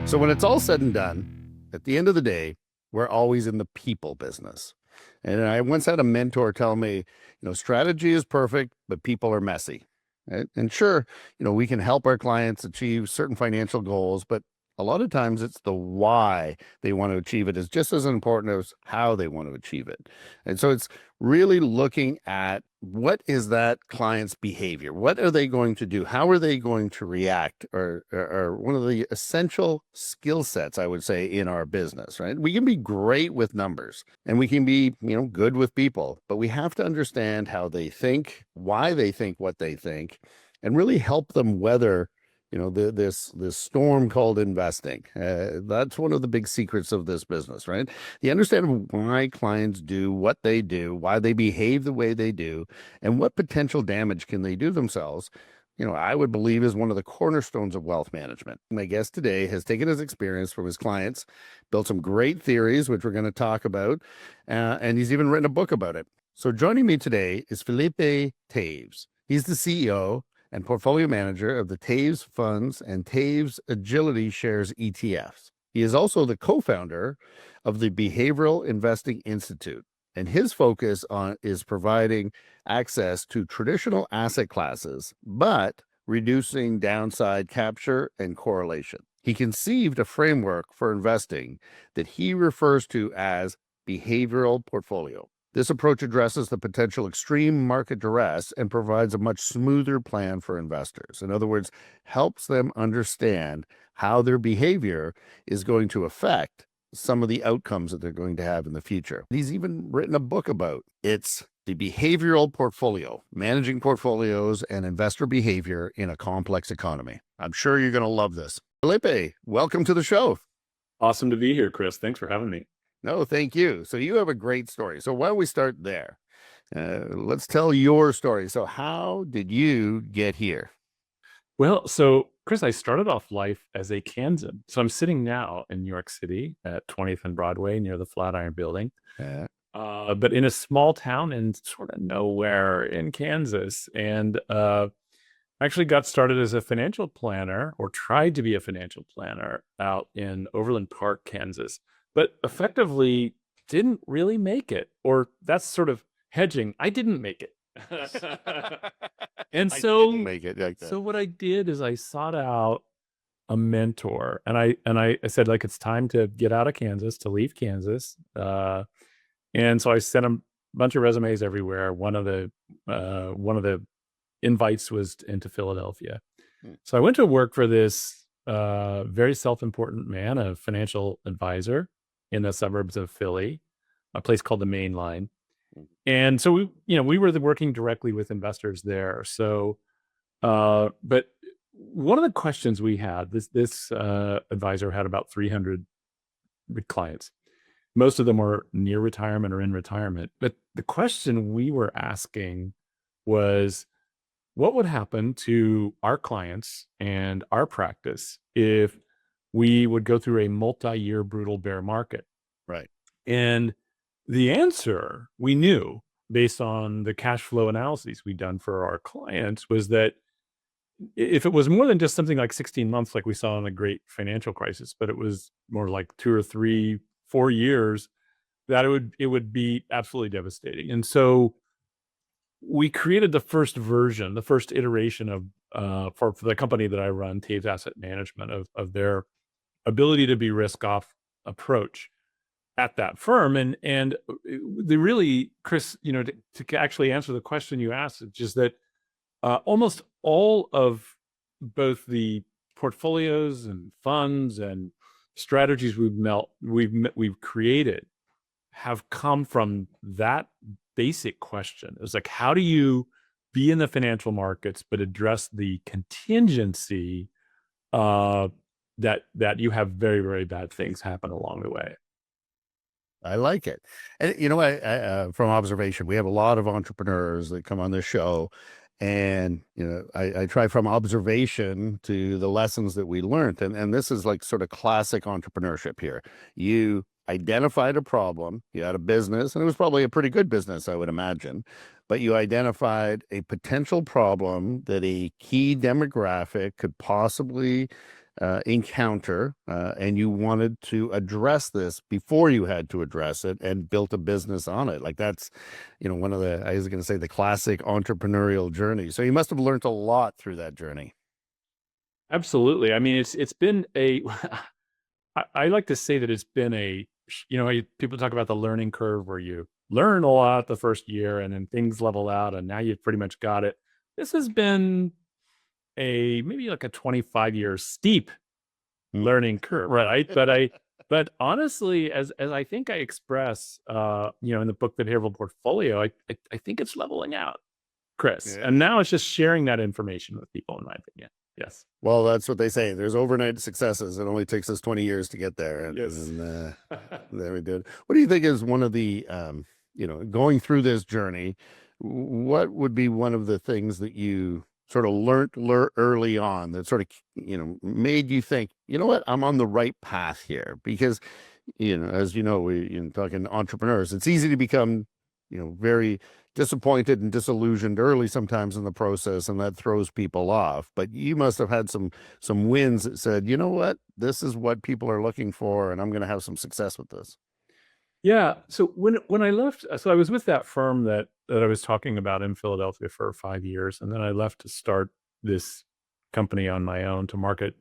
So when it's all said and done, at the end of the day, we're always in the people business. And I once had a mentor tell me, strategy is perfect, but people are messy. Right? And sure, we can help our clients achieve certain financial goals, but a lot of times it's the why they want to achieve it is just as important as how they want to achieve it. And so it's really looking at what is that client's behavior? What are they going to do? How are they going to react? Or one of the essential skill sets, I would say, in our business, right? We can be great with numbers and we can be, good with people, but we have to understand how they think, why they think what they think, and really help them weather this storm called investing. That's one of the big secrets of this business, right? The understanding why clients do what they do, why they behave the way they do, and what potential damage can they do themselves, I would believe is one of the cornerstones of wealth management. My guest today has taken his experience from his clients, built some great theories, which we're going to talk about, and he's even written a book about it. So joining me today is Felipe Toews. He's the CEO and portfolio manager of the Toews Funds and Toews Agility Shares ETFs. He is also the co-founder of the Behavioral Investing Institute, and his focus is providing access to traditional asset classes, but reducing downside capture and correlation. He conceived a framework for investing that he refers to as behavioral portfolio. This approach addresses the potential extreme market duress and provides a much smoother plan for investors. In other words, helps them understand how their behavior is going to affect some of the outcomes that they're going to have in the future. He's even written a book about it's the behavioral portfolio, managing portfolios and investor behavior in a complex economy. I'm sure you're going to love this. Felipe, welcome to the show. Awesome to be here, Chris. Thanks for having me. No, thank you. So you have a great story. So why don't we start there? Let's tell your story. So how did you get here? Well, so Chris, I started off life as a Kansan. So I'm sitting now in New York City at 20th and Broadway near the Flatiron Building, Uh, but in a small town in sort of nowhere in Kansas. And I actually got started as a financial planner, or tried to be a financial planner, out in Overland Park, Kansas, but effectively didn't really make it. Or that's sort of hedging. I didn't make it. And I so, didn't make it like that. so what I did is I sought out a mentor, and I said, like, it's time to get out of Kansas, to leave Kansas. And so I sent a bunch of resumes everywhere. One of the invites was into Philadelphia. Hmm. So I went to work for this very self-important man, a financial advisor in the suburbs of Philly, a place called the Main Line. And so we were working directly with investors there. So, but one of the questions we had, this advisor had about 300 clients. Most of them were near retirement or in retirement. But the question we were asking was, what would happen to our clients and our practice if we would go through a multi-year brutal bear market? Right. And the answer we knew, based on the cash flow analyses we'd done for our clients, was that if it was more than just something like 16 months, like we saw in the great financial crisis, but it was more like 2 or 3, 4 years, that it would be absolutely devastating. And so we created the first iteration of for the company that I run, Toews Asset Management, of their ability to be risk off approach at that firm. And they really, Chris, to actually answer the question you asked, it's just that almost all of both the portfolios and funds and strategies we've created have come from that basic question. It's like, how do you be in the financial markets but address the contingency that you have very, very bad things happen along the way? I like it. And from observation, we have a lot of entrepreneurs that come on this show. And, I try from observation to the lessons that we learned. And this is like sort of classic entrepreneurship here. You identified a problem, you had a business, and it was probably a pretty good business, I would imagine. But you identified a potential problem that a key demographic could possibly encounter, and you wanted to address this before you had to address it and built a business on it. Like that's, one of the, I was going to say, the classic entrepreneurial journey. So you must have learned a lot through that journey. Absolutely. I mean, it's been a, I like to say that it's been people talk about the learning curve where you learn a lot the first year and then things level out and now you've pretty much got it. This has been maybe like a 25-year steep learning curve, right? But honestly, as I think I express, in the book, The Behavioral Portfolio, I think it's leveling out, Chris. Yeah. And now it's just sharing that information with people, in my opinion. Yes. Well, that's what they say. There's overnight successes. It only takes us 20 years to get there. And, Yes. and there we did. What do you think is one of the, going through this journey, what would be one of the things that you sort of learned early on that sort of, made you think, you know what, I'm on the right path here? Because, as you know, talking entrepreneurs, it's easy to become, very disappointed and disillusioned early sometimes in the process, and that throws people off. But you must have had some wins that said, you know what, this is what people are looking for, and I'm going to have some success with this. Yeah. So when I left, so I was with that firm that I was talking about in Philadelphia for 5 years, and then I left to start this company on my own to market.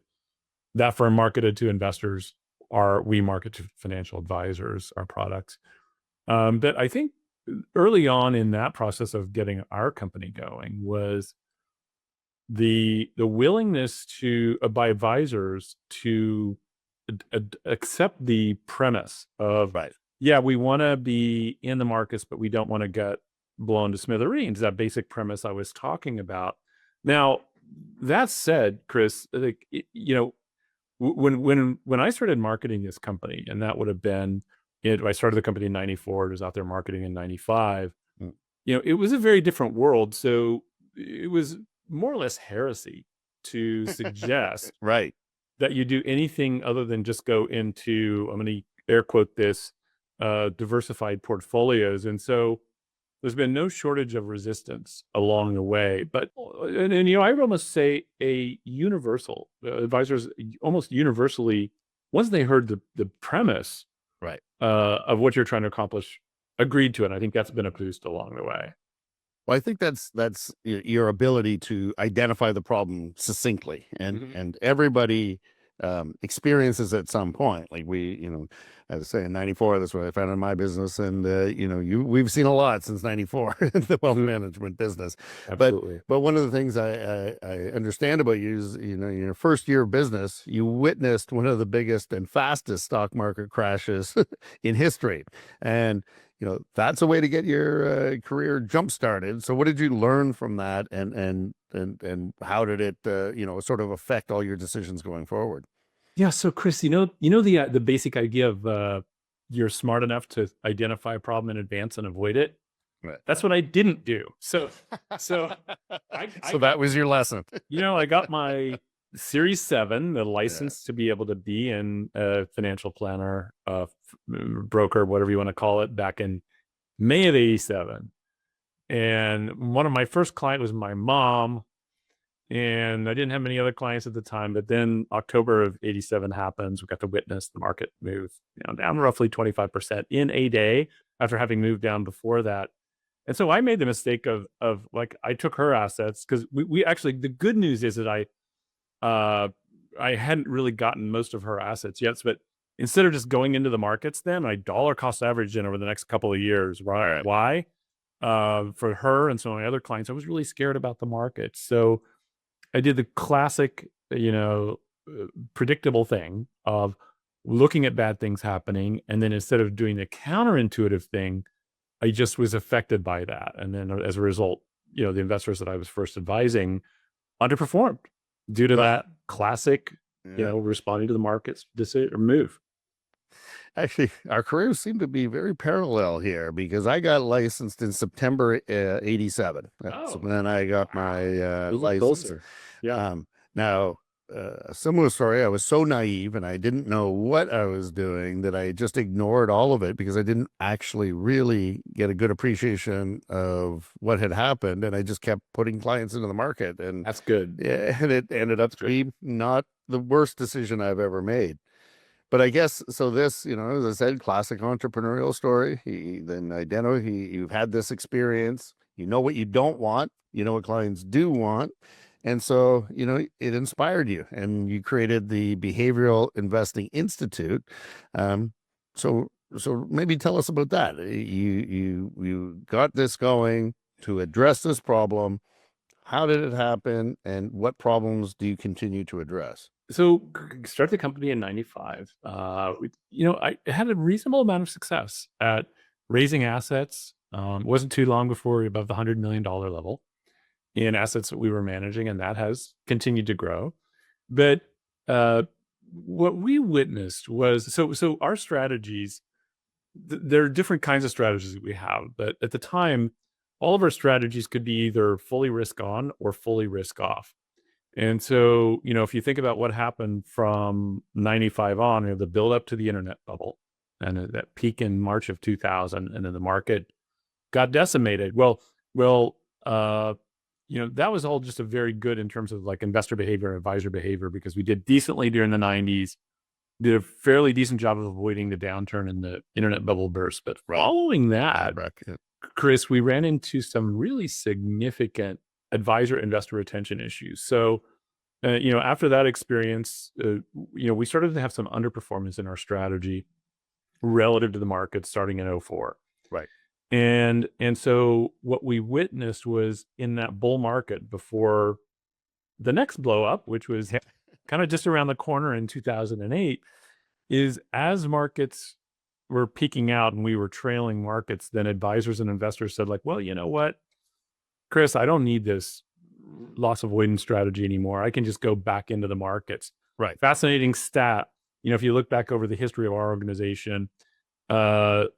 That firm marketed to investors. We market to financial advisors our products. But I think early on in that process of getting our company going was the willingness by advisors to accept the premise of, Right. yeah, we want to be in the markets, but we don't want to get blown to smithereens. That basic premise I was talking about. Now, that said, Chris, when I started marketing this company, and that would have been I started the company in 94. It was out there marketing in 95. Mm. It was a very different world. So it was more or less heresy to suggest right. that you do anything other than just go into, I'm going to air quote this, diversified portfolios. And so there's been no shortage of resistance along the way. But, and I would almost say advisors almost universally, once they heard the premise right. Of what you're trying to accomplish, agreed to it. I think that's been a boost along the way. Well, I think that's your ability to identify the problem succinctly, and everybody experiences at some point. Like as I say, in 94, that's what I found in my business, and we've seen a lot since 94 in the wealth management business. Absolutely. But one of the things I understand about you is, in your first year of business, you witnessed one of the biggest and fastest stock market crashes in history, and that's a way to get your career jump started. So what did you learn from that, and how did it sort of affect all your decisions going forward? Yeah. So Chris, the basic idea of you're smart enough to identify a problem in advance and avoid it. Right. That's what I didn't do. So that was your lesson. I got my Series 7, the license to be able to be in a financial planner, broker, whatever you want to call it, back in May of 87. And one of my first clients was my mom. And I didn't have many other clients at the time. But then October of 87 happens. We got to witness the market move down roughly 25% in a day after having moved down before that. And so I made the mistake of I took her assets, because we actually, the good news is that I hadn't really gotten most of her assets yet. But instead of just going into the markets, then I dollar cost averaged in over the next couple of years. Right? Why? For her and some of my other clients, I was really scared about the market. So I did the classic, predictable thing of looking at bad things happening. And then instead of doing the counterintuitive thing, I just was affected by that. And then as a result, the investors that I was first advising underperformed due to that classic, responding to the market's decision or move. Actually, our careers seem to be very parallel here, because I got licensed in September 87. So then I got my license. Yeah. Now, a similar story. I was so naive and I didn't know what I was doing that I just ignored all of it because I didn't actually really get a good appreciation of what had happened. And I just kept putting clients into the market. And That's good. yeah, and it ended up to be not the worst decision I've ever made. But I guess so. This, as I said, classic entrepreneurial story. You've had this experience. You know what you don't want. You know what clients do want, and so it inspired you, and you created the Behavioral Investing Institute. Um, so maybe tell us about that. You got this going to address this problem. How did it happen, and what problems do you continue to address? So start the company in 95. I had a reasonable amount of success at raising assets. Wasn't too long before we were above the $100 million level in assets that we were managing, and that has continued to grow. But what we witnessed was so our strategies. There are different kinds of strategies that we have, but at the time, all of our strategies could be either fully risk on or fully risk off. And so, if you think about what happened from 95 on, the build up to the internet bubble and that peak in March of 2000, and then the market got decimated. That was all just a very good in terms of like investor behavior and advisor behavior, because we did decently during the 90s, did a fairly decent job of avoiding the downturn and the internet bubble burst. But following that, Chris, we ran into some really significant advisor investor retention issues. So, after that experience, we started to have some underperformance in our strategy relative to the market starting in 04. Right. And so what we witnessed was in that bull market before the next blow up, which was kind of just around the corner in 2008, is as markets were peaking out and we were trailing markets, then advisors and investors said like, well, you know what, Chris, I don't need this loss avoidance strategy anymore. I can just go back into the markets. Right. Fascinating stat. If you look back over the history of our organization, the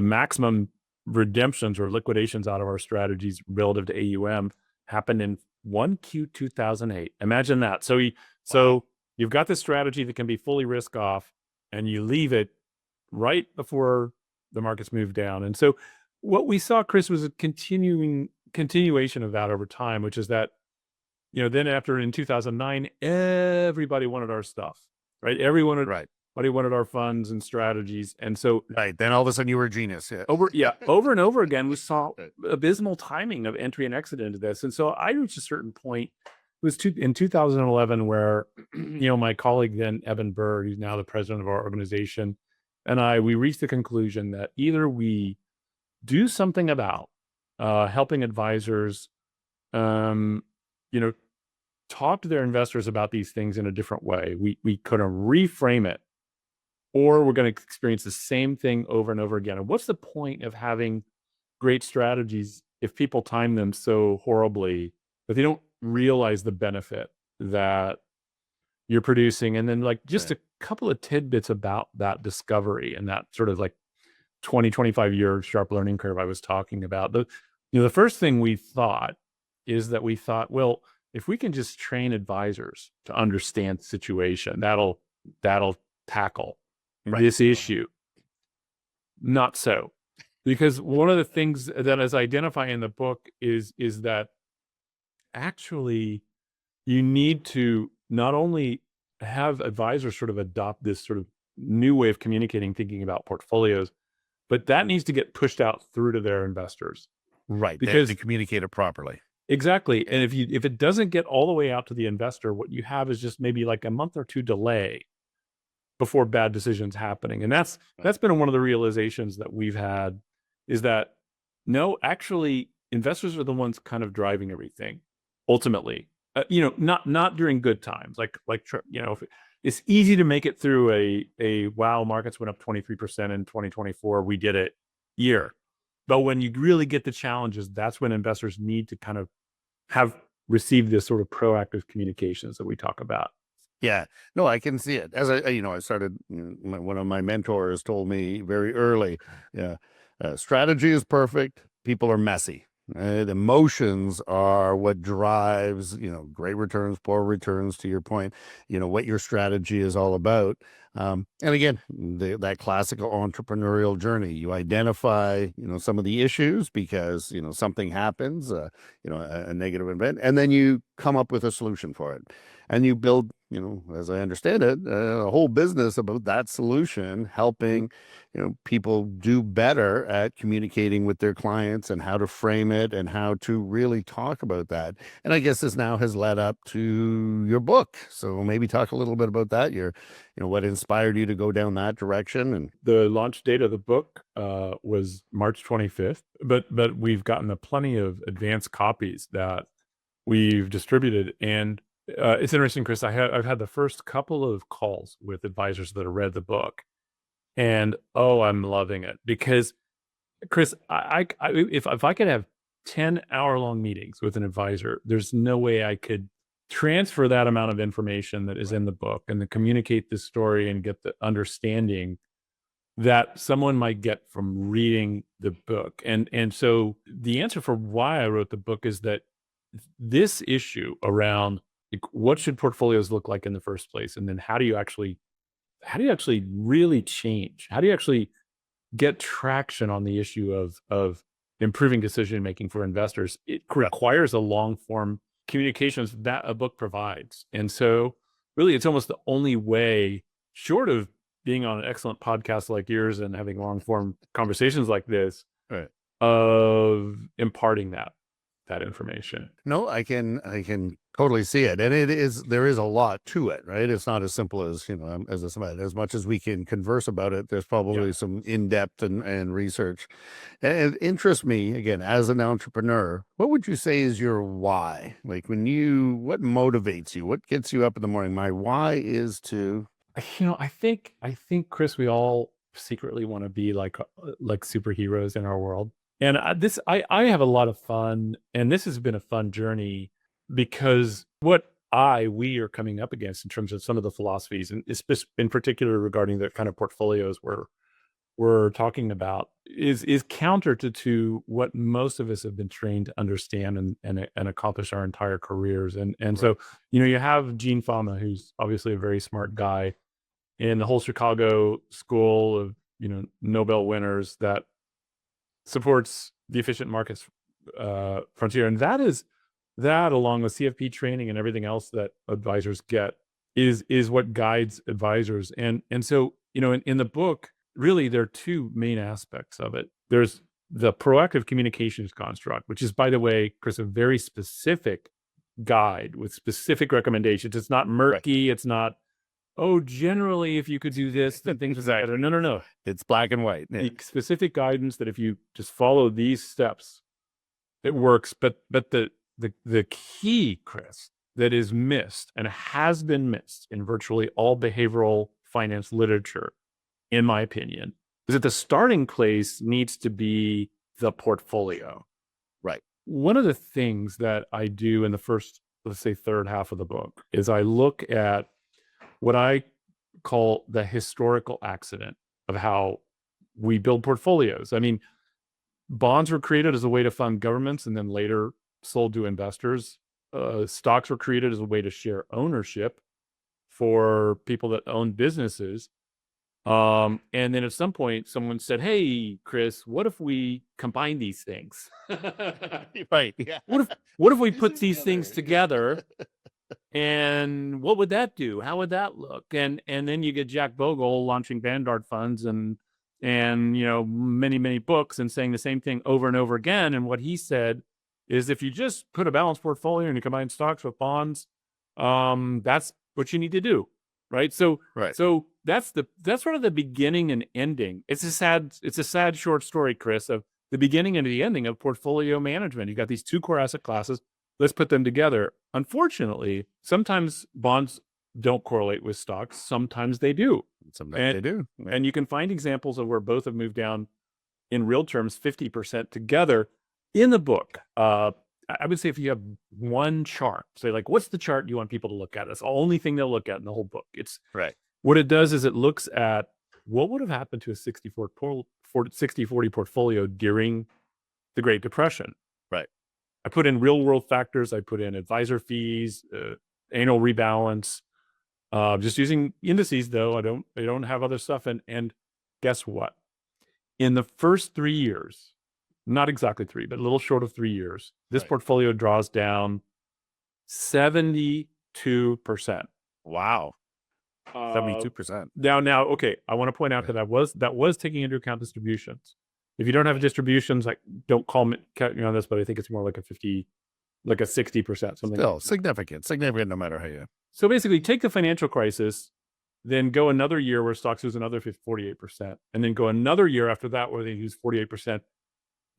maximum redemptions or liquidations out of our strategies relative to AUM happened in 1Q 2008. Imagine that. So you've got this strategy that can be fully risk off, and you leave it right before the markets move down. And so what we saw, Chris, was a continuation of that over time, which is that, then after in 2009, everybody wanted our stuff, right? Everybody wanted our funds and strategies. And so, then all of a sudden you were a genius. Yeah. Over and over again, we saw abysmal timing of entry and exit into this. And so I reached a certain point, it was in 2011, where, my colleague then, Evan Burr, who's now the president of our organization, and we reached the conclusion that either we do something about helping advisors, talk to their investors about these things in a different way. We couldn't reframe it, or we're going to experience the same thing over and over again. And what's the point of having great strategies if people time them so horribly that they don't realize the benefit that you're producing? And then just a couple of tidbits about that discovery and that sort of 25 year sharp learning curve I was talking about. The first thing we thought is that well, if we can just train advisors to understand the situation, that'll tackle this issue. Not so, because one of the things that is identified in the book is that actually you need to not only have advisors sort of adopt this sort of new way of communicating, thinking about portfolios, but that needs to get pushed out through to their investors. Right. Because they communicate it properly. Exactly. And if it doesn't get all the way out to the investor, what you have is just maybe like a month or two delay before bad decisions happening. And that's been one of the realizations that we've had, is that no, actually investors are the ones kind of driving everything ultimately. Not during good times. It's easy to make it through a wow, markets went up 23% in 2024, we did it year. But when you really get the challenges, that's when investors need to kind of have received this sort of proactive communications that we talk about. Yeah, no, I can see it. As I started, one of my mentors told me very early, strategy is perfect, people are messy. The emotions are what drives, great returns, poor returns, to your point, what your strategy is all about. And again, that classical entrepreneurial journey, you identify, some of the issues because, something happens, a negative event, and then you come up with a solution for it. And you build, as I understand it, a whole business about that solution, helping people do better at communicating with their clients and how to frame it and how to really talk about that. And I guess this now has led up to your book. So maybe talk a little bit about that. What inspired you to go down that direction. And The launch date of the book was March 25th, but we've gotten plenty of advanced copies that we've distributed. And it's interesting, Chris. I've had the first couple of calls with advisors that have read the book, and I'm loving it because, Chris, if I could have 10-hour-long meetings with an advisor, there's no way I could transfer that amount of information that is in the book and to communicate this story and get the understanding that someone might get from reading the book. And so the answer for why I wrote the book is that this issue around, like, what should portfolios look like in the first place, and then how do you actually really change? How do you actually get traction on the issue of improving decision making for investors? It requires a long form communications that a book provides. And so really it's almost the only way, short of being on an excellent podcast like yours and having long form conversations like this, Right. of imparting that information. No, I can totally see it. And there is a lot to it, right? It's not as simple as, as much as we can converse about it, there's probably some in-depth and research. And it interests me, again, as an entrepreneur, what would you say is your why? Like what motivates you? What gets you up in the morning? My why is to, I think, Chris, we all secretly want to be like superheroes in our world. And I have a lot of fun, and this has been a fun journey because what we are coming up against in terms of some of the philosophies, and in particular regarding the kind of portfolios we're talking about, is counter to what most of us have been trained to understand and accomplish our entire careers. And so, you have Gene Fama, who's obviously a very smart guy in the whole Chicago school of, Nobel winners that supports the efficient markets frontier. And that along with CFP training and everything else that advisors get is what guides advisors. And so, in the book, really there are two main aspects of it. There's the proactive communications construct, which is, by the way, Chris, a very specific guide with specific recommendations. It's not murky. It's not, generally, if you could do this, then things are better. No. it's black and white. Yeah. Specific guidance that if you just follow these steps, it works. But the key, Chris, that is missed and has been missed in virtually all behavioral finance literature, in my opinion, is that the starting place needs to be the portfolio. Right. One of the things that I do in the first, let's say, third half of the book is I look at what I call the historical accident of how we build portfolios. I mean, bonds were created as a way to fund governments and then later sold to investors. Stocks were created as a way to share ownership for people that own businesses. And then at some point, someone said, "Hey, Chris, what if we combine these things?" Right. Yeah. What if we put these things together? And what would that do? How would that look? And then you get Jack Bogle launching Vanguard funds and many books and saying the same thing over and over again. And what he said is, if you just put a balanced portfolio and you combine stocks with bonds, that's what you need to do, right? So that's sort of the beginning and ending. It's a sad short story, Chris, of the beginning and the ending of portfolio management. You got these two core asset classes. Let's put them together. Unfortunately, sometimes bonds don't correlate with stocks. Sometimes they do. Sometimes they do. Yeah. And you can find examples of where both have moved down in real terms 50% together in the book. I would say if you have one chart, say like, what's the chart you want people to look at? It's the only thing they'll look at in the whole book. It's right. What it does is it looks at what would have happened to a 60-40 portfolio during the Great Depression. Right. I put in real world factors. I put in advisor fees, annual rebalance, just using indices though. I don't have other stuff. And guess what? In the first 3 years, not exactly 3, but a little short of 3 years, this Right. portfolio draws down 72%. Wow. Uh, 72%. now, okay. I want to point out that was taking into account distributions. If you don't have distributions, like don't call me on this, but I think it's more like a 50, like a 60%, something. Still significant no matter how you. So basically, take the financial crisis, then go another year where stocks lose another 48%, and then go another year after that where they lose 48%.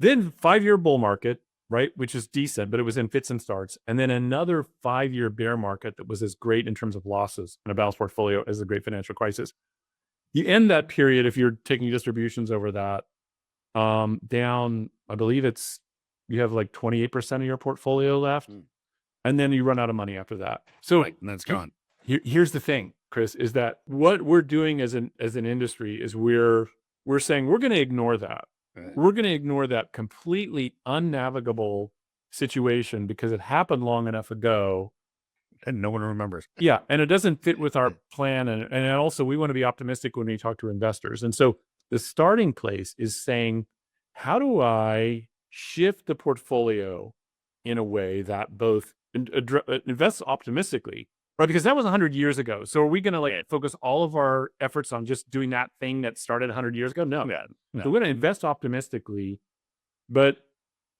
Then 5-year bull market, right, which is decent, but it was in fits and starts. And then another 5-year bear market that was as great in terms of losses and a balanced portfolio as the great financial crisis. You end that period, if you're taking distributions over that, down, I believe you have like 28% of your portfolio left. And then you run out of money after that. So Right, and that's gone. Here's the thing, Chris, is that what we're doing as an industry is we're saying we're going to ignore that. Right. We're going to ignore that completely unnavigable situation because it happened long enough ago. And no one remembers. Yeah. And it doesn't fit with our plan. And also, we want to be optimistic when we talk to investors. And so the starting place is saying, how do I shift the portfolio in a way that both invests optimistically, right? Because that was 100 years ago. So are we going to focus all of our efforts on just doing that thing that started 100 years ago? No. Yeah, no. So we're going to invest optimistically, but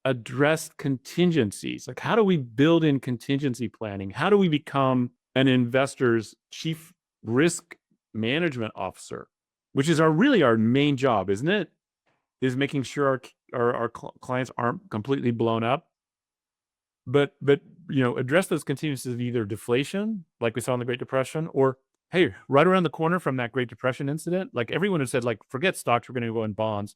address contingencies. Like, how do we build in contingency planning? How do we become an investor's chief risk management officer, which is really our main job, isn't it? Is making sure our clients aren't completely blown up. But address those contingencies of either deflation, like we saw in the Great Depression, or hey, right around the corner from that Great Depression incident, like everyone had said, like, forget stocks, we're going to go in bonds.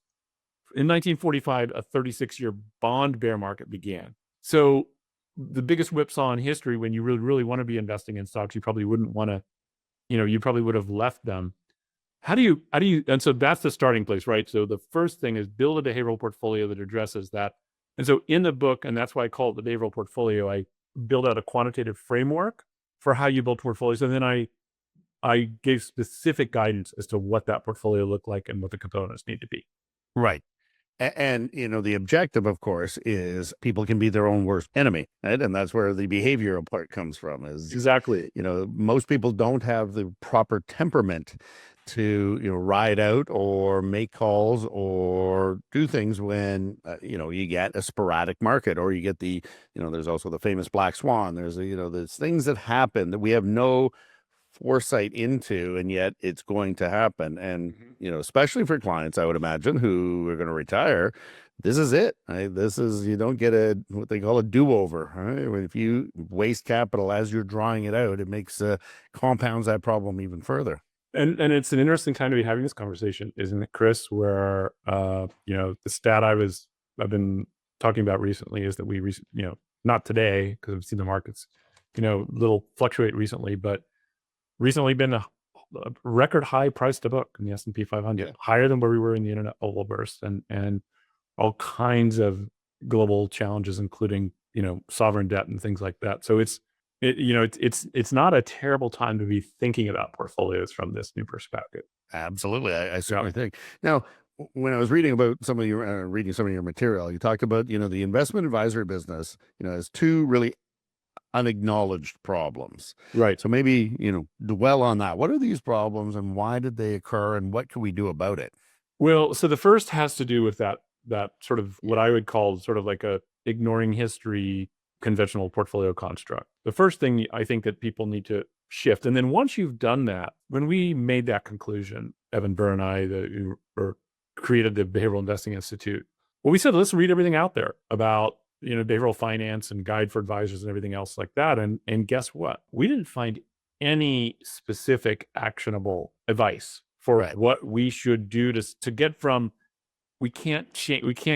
In 1945, a 36-year bond bear market began. So the biggest whipsaw in history, when you really, really want to be investing in stocks, you probably wouldn't want to, you probably would have left them. How do you, and so that's the starting place, right? So the first thing is build a behavioral portfolio that addresses that. And so in the book, and that's why I call it the behavioral portfolio, I build out a quantitative framework for how you build portfolios. And then I gave specific guidance as to what that portfolio looked like and what the components need to be. Right. And, the objective, of course, is people can be their own worst enemy, right? And that's where the behavioral part comes from is, Exactly. most people don't have the proper temperament to, ride out or make calls or do things when, you get a sporadic market or you get there's also the famous black swan. There's, there's things that happen that we have no foresight into, and yet it's going to happen. And especially for clients, I would imagine, who are going to retire, this is it, right? This is, you don't get what they call a do-over, right? If you waste capital as you're drawing it out, it makes compounds that problem even further. And it's an interesting time to be having this conversation, isn't it, Chris? Where the stat I've been talking about recently is that we not today because we've seen the markets little fluctuate recently, but recently been a record high price to book in the S&P 500, higher than where we were in the internet bubble burst, and all kinds of global challenges, including sovereign debt and things like that. So it's not a terrible time to be thinking about portfolios from this new perspective. Absolutely, I certainly think. Now, when I was reading about some of your material, you talked about the investment advisory business has two really unacknowledged problems. Right. So maybe, dwell on that. What are these problems and why did they occur and what can we do about it? Well, so the first has to do with that sort of what I would call sort of like a ignoring history conventional portfolio construct. The first thing I think that people need to shift. And then once you've done that, when we made that conclusion, Evan Burr and I created the Behavioral Investing Institute, well, we said, let's read everything out there about behavioral finance and guide for advisors and everything else like that. And guess what? We didn't find any specific actionable advice for what we should do to get from we can't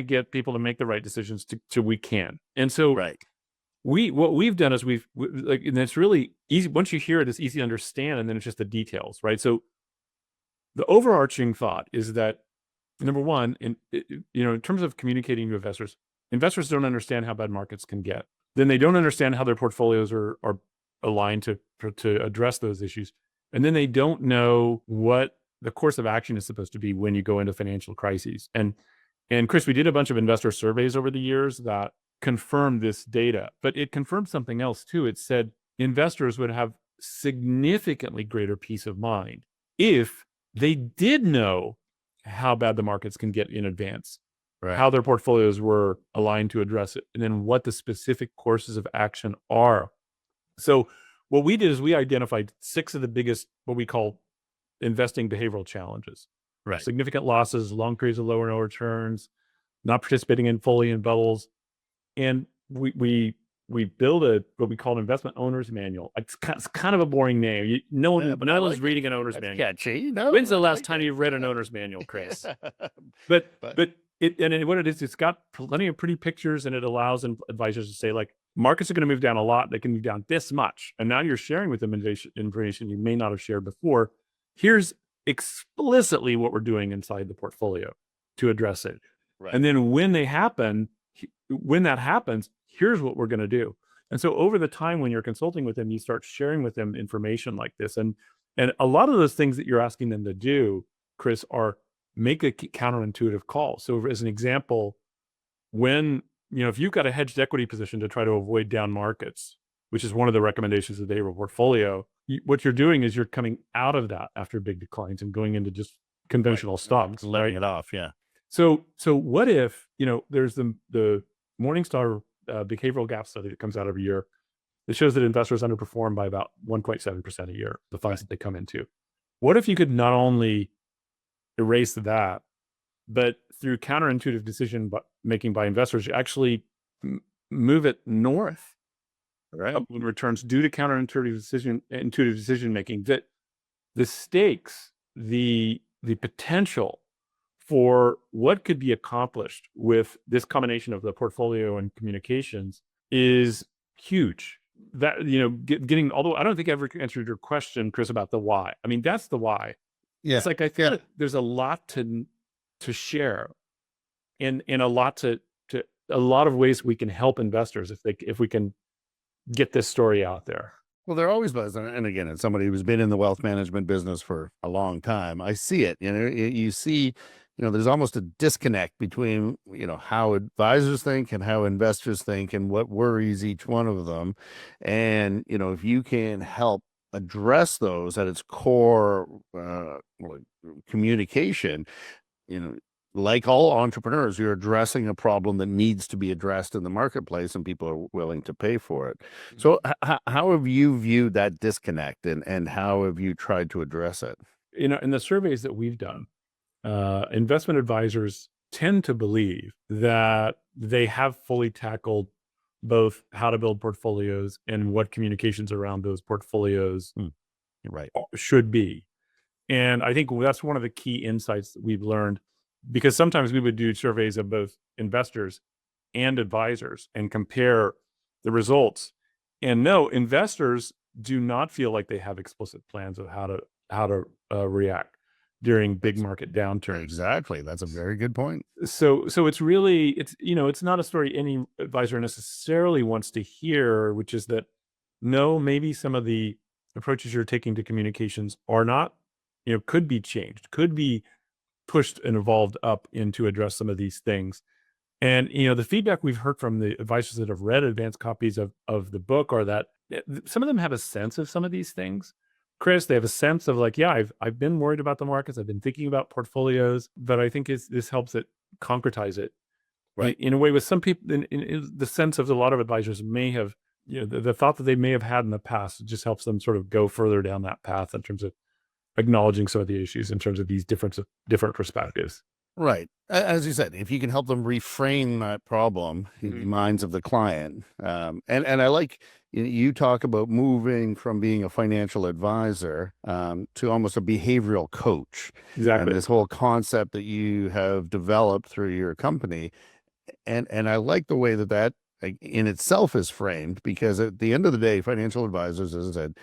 get people to make the right decisions to we can. And so what we've done is and it's really easy. Once you hear it, it's easy to understand, and then it's just the details, right? So the overarching thought is that number one, in terms of communicating to investors, investors don't understand how bad markets can get. Then they don't understand how their portfolios are aligned to address those issues. And then they don't know what the course of action is supposed to be when you go into financial crises. And Chris, we did a bunch of investor surveys over the years that confirmed this data, but it confirmed something else too. It said investors would have significantly greater peace of mind if they did know how bad the markets can get in advance, how their portfolios were aligned to address it, and then what the specific courses of action are. So what we did is we identified 6 of the biggest, what we call investing behavioral challenges. Right. Significant losses, long periods of low or no returns, not participating fully in bubbles. And we build what we call an investment owner's manual. It's kind of a boring name. No one's reading an owner's manual. Catchy. No, When's the last time you've read an owner's manual, Chris? But what it is, it's got plenty of pretty pictures, and it allows advisors to say, like, markets are going to move down a lot. They can move down this much. And now you're sharing with them information you may not have shared before. Here's explicitly what we're doing inside the portfolio to address it. Right. And then when that happens, here's what we're going to do. And so over the time when you're consulting with them, you start sharing with them information like this. And a lot of those things that you're asking them to do, Chris, are make a counterintuitive call. So as an example, when, if you've got a hedged equity position to try to avoid down markets, which is one of the recommendations of the behavioral portfolio, what you're doing is you're coming out of that after big declines and going into just conventional stocks. Letting it off. Yeah. So what if, there's the Morningstar behavioral gap study that comes out every year that shows that investors underperform by about 1.7% a year, the funds that they come into. What if you could not only erase that, but through counterintuitive decision making by investors, you actually move it north, right? When returns due to counterintuitive decision making, that the stakes, the potential for what could be accomplished with this combination of the portfolio and communications is huge. That, getting, although I don't think I ever answered your question, Chris, about the why. I mean, that's the why. Yeah. It's like, I feel like there's a lot to share, and a lot a lot of ways we can help investors if we can get this story out there. Well, they're always buzz. And again, as somebody who's been in the wealth management business for a long time, I see it. You see, there's almost a disconnect between, how advisors think and how investors think and what worries each one of them. And, if you can help address those at its core, communication, like all entrepreneurs, you're addressing a problem that needs to be addressed in the marketplace, and people are willing to pay for it. So how have you viewed that disconnect, and how have you tried to address it? In the surveys that we've done, investment advisors tend to believe that they have fully tackled both how to build portfolios and what communications around those portfolios should be. And I think that's one of the key insights that we've learned, because sometimes we would do surveys of both investors and advisors and compare the results. And no, investors do not feel like they have explicit plans of how to react during big market downturns. Exactly. That's a very good point. So it's really, it's not a story any advisor necessarily wants to hear, which is that, no, maybe some of the approaches you're taking to communications are not, could be changed, could be pushed and evolved up into address some of these things. And, the feedback we've heard from the advisors that have read advanced copies of the book are that some of them have a sense of some of these things. Chris, they have a sense of like, yeah, I've been worried about the markets. I've been thinking about portfolios, but I think this helps it concretize it. Right. In a way, with some people, in the sense of a lot of advisors may have, the thought that they may have had in the past, it just helps them sort of go further down that path in terms of acknowledging some of the issues in terms of these different perspectives. Right. As you said, if you can help them reframe that problem in the minds of the client. And I like, you talk about moving from being a financial advisor to almost a behavioral coach. Exactly. And this whole concept that you have developed through your company. And I like the way that in itself is framed, because at the end of the day, financial advisors, as I said,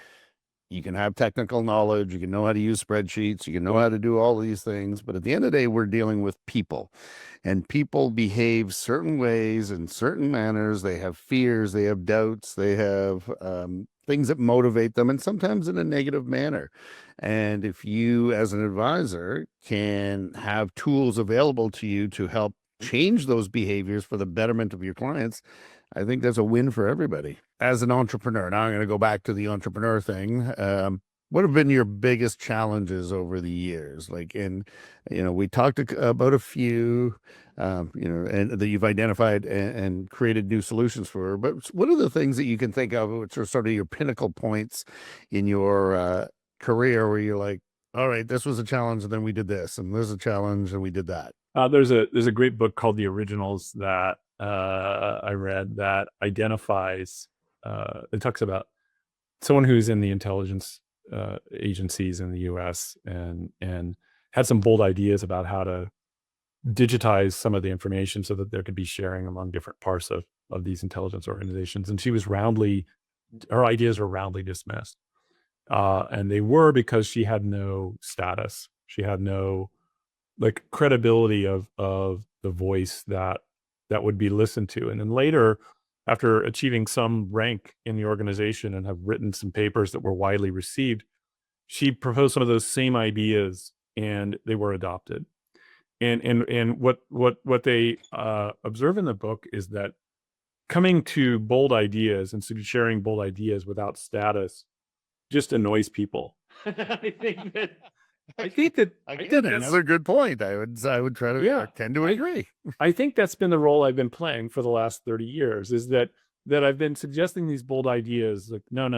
You can have technical knowledge, you can know how to use spreadsheets, you can know how to do all these things, but at the end of the day, we're dealing with people, and people behave certain ways in certain manners. They have fears, they have doubts, they have things that motivate them, and sometimes in a negative manner. And if you, as an advisor, can have tools available to you to help change those behaviors for the betterment of your clients, I think that's a win for everybody. As an entrepreneur, now I'm going to go back to the entrepreneur thing. What have been your biggest challenges over the years? Like, we talked about a few, and that you've identified and created new solutions for. But what are the things that you can think of, which are sort of your pinnacle points in your career, where you're like, all right, this was a challenge, and then we did this, and there's a challenge, and we did that. There's a great book called The Originals that I read that identifies. It talks about someone who's in the intelligence agencies in the U.S. and had some bold ideas about how to digitize some of the information so that there could be sharing among different parts of these intelligence organizations. And her ideas were roundly dismissed. And they were because she had no status. She had no like credibility of the voice that would be listened to. And then later, after achieving some rank in the organization and have written some papers that were widely received, she proposed some of those same ideas and they were adopted. And what they observe in the book is that coming to bold ideas and sharing bold ideas without status just annoys people. I think that Again, another good point. I would try to tend to agree. I think that's been the role I've been playing for the last 30 years, is that I've been suggesting these bold ideas like, no,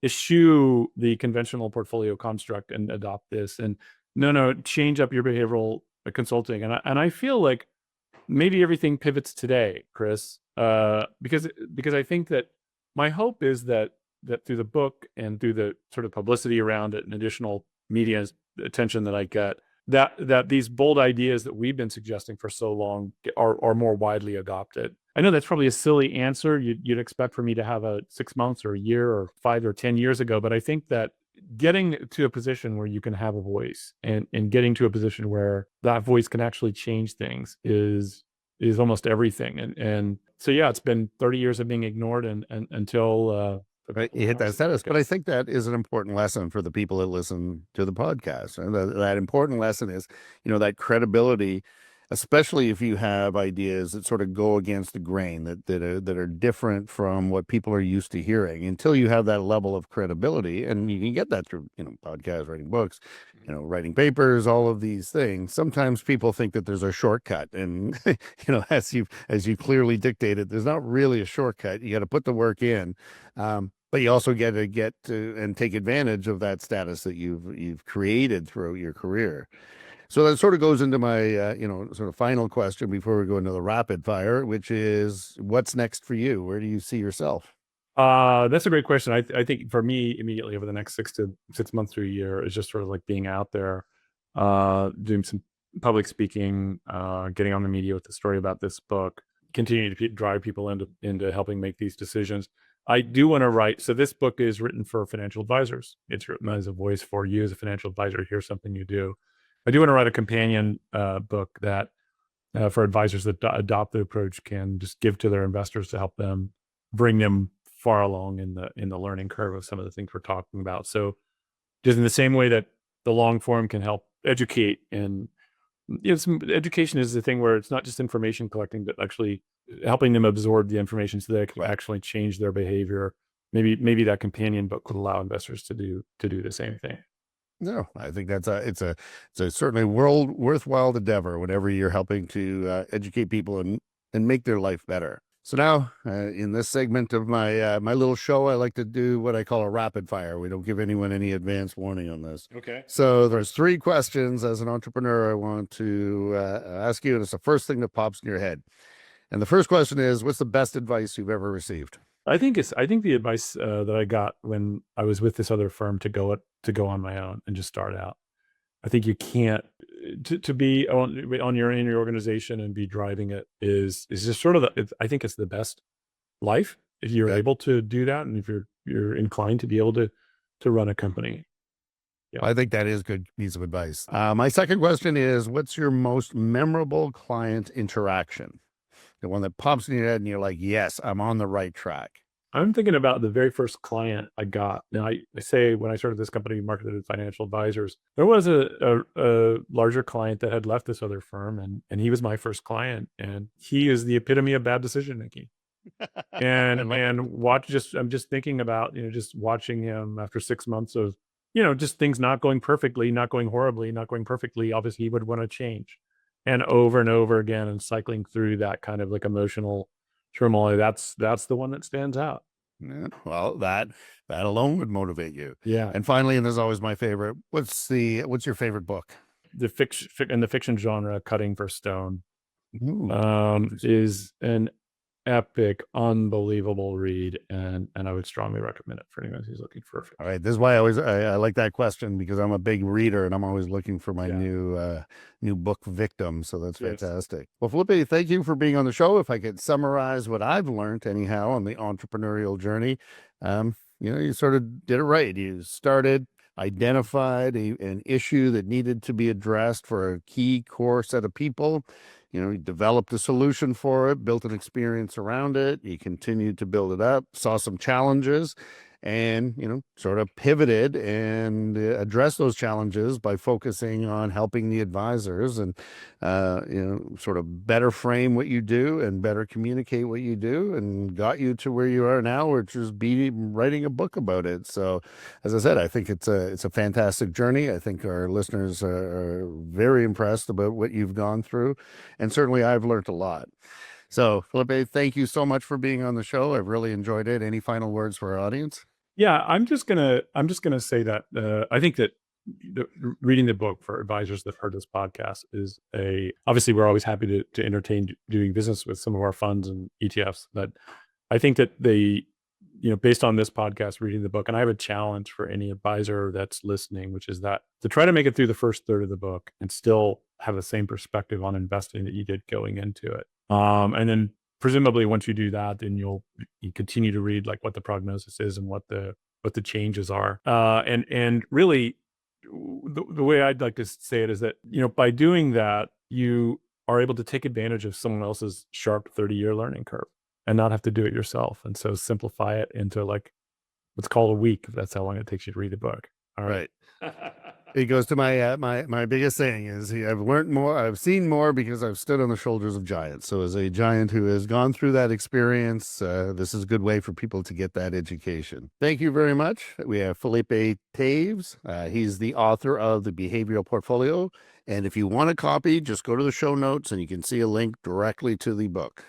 eschew the conventional portfolio construct and adopt this, and no, change up your behavioral consulting. And I feel like maybe everything pivots today, Chris, because I think that my hope is that through the book and through the sort of publicity around it and additional media attention that I get, that these bold ideas that we've been suggesting for so long are more widely adopted. I know that's probably a silly answer. You'd expect for me to have a 6 months or a year or 5 or 10 years ago, but I think that getting to a position where you can have a voice and getting to a position where that voice can actually change things is almost everything. And so, yeah, it's been 30 years of being ignored and until you hit that status. But I think that is an important lesson for the people that listen to the podcast. And that important lesson is, that credibility, especially if you have ideas that sort of go against the grain, that are different from what people are used to hearing. Until you have that level of credibility, and you can get that through, podcasts, writing books, writing papers, all of these things. Sometimes people think that there's a shortcut, and as you clearly dictated, there's not really a shortcut. You got to put the work in. But you also get to and take advantage of that status that you've created throughout your career. So that sort of goes into my sort of final question before we go into the rapid fire, which is, what's next for you? Where do you see yourself? That's a great question. I think for me, immediately over the next 6 months to a year is just sort of like being out there, doing some public speaking, getting on the media with the story about this book, continuing to drive people into helping make these decisions. I do want to write. So this book is written for financial advisors. It's written as a voice for you as a financial advisor. Here's something you do. I do want to write a companion book that for advisors that adopt the approach can just give to their investors to help them bring them far along in the learning curve of some of the things we're talking about. So just in the same way that the long form can help educate, and some education is the thing where it's not just information collecting, but actually helping them absorb the information so they can actually change their behavior. Maybe that companion book would allow investors to do the same thing. No, I think it's a certainly worthwhile endeavor whenever you're helping to educate people and make their life better. So now, in this segment of my my little show, I like to do what I call a rapid fire. We don't give anyone any advance warning on this. Okay. So there's 3 questions as an entrepreneur I want to ask you, and it's the first thing that pops in your head. And the first question is, what's the best advice you've ever received? I think the advice that I got when I was with this other firm to go on my own and just start out. I think you can't to be on your in your organization and be driving it is just sort of I think it's the best life. if you're Okay. able to do that, and if you're inclined to be able to run a company. Yeah. I think that is good piece of advice. My second question is, what's your most memorable client interaction? The one that pops in your head and you're like, yes, I'm on the right track. I'm thinking about the very first client I got. Now, I say when I started this company, Marketed Financial Advisors, there was a larger client that had left this other firm, and he was my first client, and he is the epitome of bad decision making. And like, And I'm just thinking about, just watching him after 6 months of, just things not going perfectly, not going horribly, not going perfectly. Obviously, he would want to change, and over again, and cycling through that kind of like emotional turmoil. That's the one that stands out. yeah, well, that alone would motivate you. Yeah. And finally, and this is always my favorite, what's your favorite book? The fiction genre, Cutting for Stone, Ooh, is an epic, unbelievable read, and I would strongly recommend it for anyone who's looking for a all fiction. right. This is why I like that question, because I'm a big reader and I'm always looking for my Yeah. new book victim. So that's Yes. fantastic. Well, Felipe, thank you for being on the show. If I could summarize what I've learned anyhow on the entrepreneurial journey, you sort of did it right. You started, identified an issue that needed to be addressed for a key core set of people. You developed a solution for it, built an experience around it. You continued to build it up, saw some challenges, and sort of pivoted and addressed those challenges by focusing on helping the advisors and sort of better frame what you do and better communicate what you do, and got you to where you are now, which is writing a book about it. So as I said, I think it's a fantastic journey. I think our listeners are very impressed about what you've gone through, and certainly I've learned a lot. So, Felipe, thank you so much for being on the show. I've really enjoyed it. Any final words for our audience? Yeah, I'm just gonna say that I think that reading the book for advisors that heard this podcast is obviously we're always happy to entertain doing business with some of our funds and ETFs, but I think that based on this podcast, reading the book, and I have a challenge for any advisor that's listening, which is that to try to make it through the first third of the book and still have the same perspective on investing that you did going into it. And then presumably once you do that, then you continue to read like what the prognosis is and what the changes are. And really the way I'd like to say it is that, by doing that, you are able to take advantage of someone else's sharp 30-year learning curve and not have to do it yourself. And so simplify it into like what's called a week, if that's how long it takes you to read the book. All right. Right. It goes to my biggest saying is, I've learned more, I've seen more because I've stood on the shoulders of giants. So as a giant who has gone through that experience, this is a good way for people to get that education. Thank you very much. We have Felipe Toews. He's the author of The Behavioral Portfolio. And if you want a copy, just go to the show notes and you can see a link directly to the book.